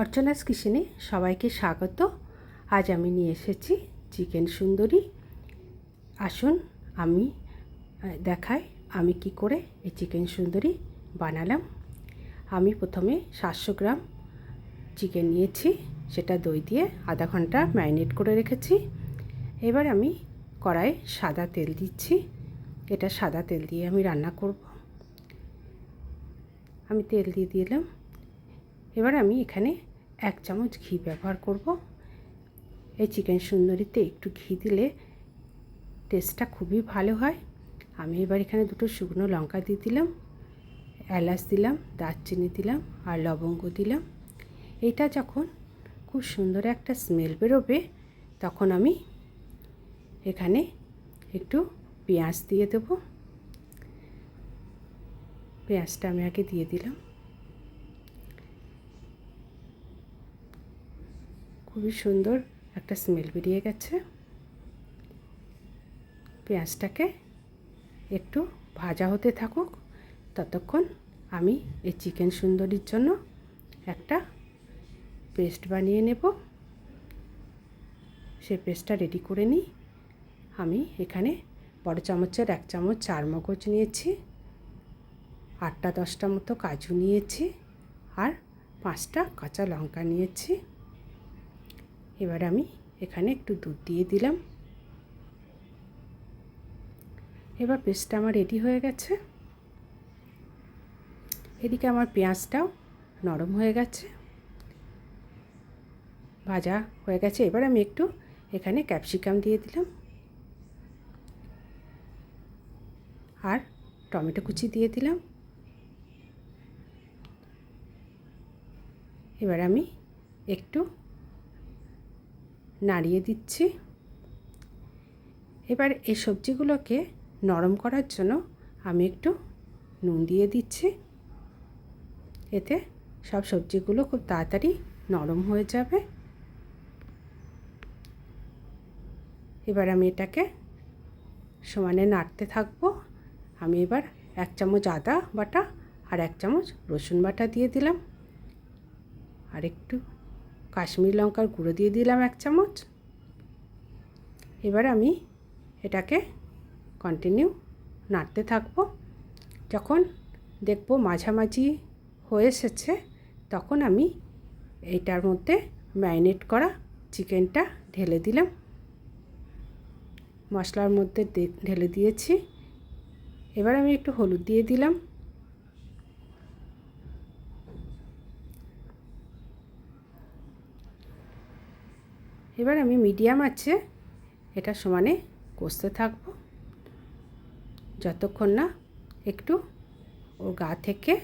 অর্চনাস কিচেনে সবাইকে স্বাগত। আজ আমি নিয়ে এসেছি চিকেন সুন্দরী। আসুন আমি দেখাই আমি কি করে এই চিকেন সুন্দরী বানালাম। আমি প্রথমে 700 গ্রাম চিকেন নিয়েছি, সেটা দই দিয়ে আধা ঘন্টা ম্যারিনেট করে রেখেছি। এবার আমি কড়াইয়ে সাদা তেল দিচ্ছি। এটা সাদা তেল দিয়ে আমি রান্না করব। আমি তেল দিয়ে দিলাম। এবার আমি এখানে 1 চামচ ঘি ব্যবহার করব। এই চিকেন সুন্দরীতে একটু ঘি দিলে টেস্টটা খুবই ভালো হয়। আমি এবার এখানে 2টো শুকনো লঙ্কা দিয়ে দিলাম, এলাচ দিলাম, দারচিনি দিলাম আর লবঙ্গ দিলাম। এটা যখন খুব সুন্দর একটা স্মেল বেরোবে তখন আমি এখানে একটু পেঁয়াজ দিয়ে দেব। পেঁয়াজটা আমি আগে দিয়ে দিলাম। খুবই সুন্দর একটা স্মেল বেরিয়ে গেছে। পেঁয়াজটাকে একটু ভাজা হতে থাকুক, ততক্ষণ আমি এই চিকেন সুন্দরীর জন্য একটা পেস্ট বানিয়ে নেব। সেই পেস্টটা রেডি করে নিই। আমি এখানে বড় চামচের 1 চামচ চারমগজ নিয়েছি, 8টা-10টা মতো কাজু নিয়েছি আর 5টা কাঁচা লঙ্কা নিয়েছি। এবার আমি এখানে একটু দুধ দিয়ে দিলাম। এবার পেস্টটা আমার রেডি হয়ে গেছে। এদিকে আমার পেঁয়াজটাও নরম হয়ে গেছে, ভাজা হয়ে গেছে। এবার আমি একটু এখানে ক্যাপসিকাম দিয়ে দিলাম আর টমেটো কুচি দিয়ে দিলাম। এবার আমি একটু নাড়িয়ে দিচ্ছি। এবার এই সবজিগুলোকে নরম করার জন্য আমি একটু নুন দিয়ে দিচ্ছি। এতে সব সবজিগুলো খুব তাড়াতাড়ি নরম হয়ে যাবে। এবার আমি এটাকে সমানে নাড়তে থাকবো। আমি এবার 1 চামচ আদা বাটা আর 1 চামচ রসুন বাটা দিয়ে দিলাম আর একটু কাশ্মীরি লঙ্কার গুঁড়ো দিয়ে দিলাম 1 চামচ। এবার আমি এটাকে কন্টিনিউ নাড়তে থাকবো। যখন দেখব মাঝামাঝি হয়ে এসেছে তখন আমি এইটার মধ্যে ম্যারিনেট করা চিকেনটা ঢেলে দিলাম। মশলার মধ্যে ঢেলে দিয়েছি। এবার আমি একটু হলুদ দিয়ে দিলাম। এবার আমি মিডিয়াম আঁচে এটা সমানে কষতে থাকবো যতক্ষণ না একটু ওর গা থেকে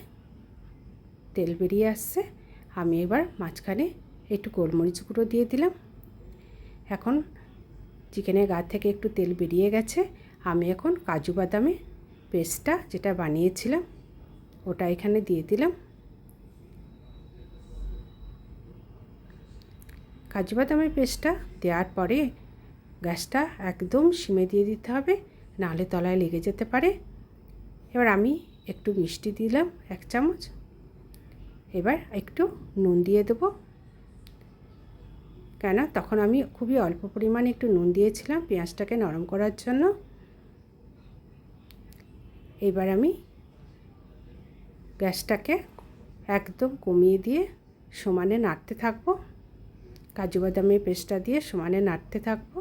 তেল বেরিয়ে আসছে। আমি এবার মাঝখানে একটু গোলমরিচ গুঁড়ো দিয়ে দিলাম। এখন চিকেনের গা থেকে একটু তেল বেরিয়ে গেছে। আমি এখন কাজু বাদামের পেস্টটা যেটা বানিয়েছিলাম ওটা এখানে দিয়ে দিলাম। কাজু বাদামের পেস্টটা দেওয়ার পরে গ্যাসটা একদম সিমে দিয়ে দিতে হবে, নাহলে তলায় লেগে যেতে পারে। এবার আমি একটু মিষ্টি দিলাম 1 চামচ। এবার একটু নুন দিয়ে দেবো, কেন তখন আমি খুবই অল্প পরিমাণে একটু নুন দিয়েছিলাম পেঁয়াজটাকে নরম করার জন্য। এবার আমি গ্যাসটাকে একদম কমিয়ে দিয়ে সমানে নাড়তে থাকবো। কাজু বাদামের পেস্টটা দিয়ে সমানে নাড়তে থাকবো।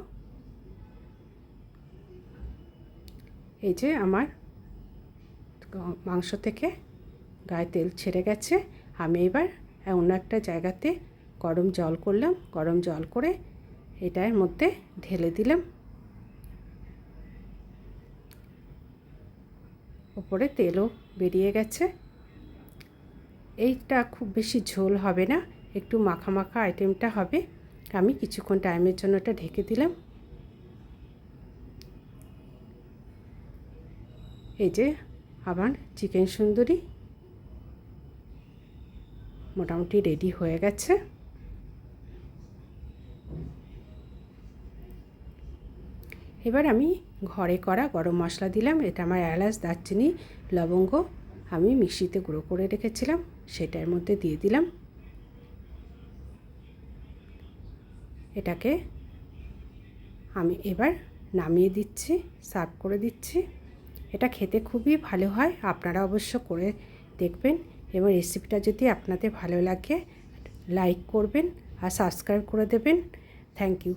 এই যে আমার মাংস থেকে গায়ে তেল ছেড়ে গেছে। আমি এবার অন্য একটা জায়গাতে গরম জল করলাম। গরম জল করে এটার মধ্যে ঢেলে দিলাম। ওপরে তেলও বেরিয়ে গেছে। এইটা খুব বেশি ঝোল হবে না, একটু মাখা মাখা আইটেমটা হবে। আমি কিছুক্ষণ টাইমের জন্য এটা ঢেকে দিলাম। এই যে আমার চিকেন সুন্দরী মোটামুটি রেডি হয়ে গেছে। এবার আমি ঘরে করা গরম মশলা দিলাম। এটা আমার এলাচ, দারচিনি, লবঙ্গ আমি মিক্সিতে গুঁড়ো করে রেখেছিলাম, সেটার মধ্যে দিয়ে দিলাম। এটাকে আমি এবার নামিয়ে দিচ্ছি, সার্ভ করে দিচ্ছি। এটা খেতে খুবই ভালো হয়, আপনারা অবশ্য করে দেখবেন। এবং রেসিপিটা যদি আপনাদের ভালো লাগে লাইক করবেন আর সাবস্ক্রাইব করে দেবেন। Thank you.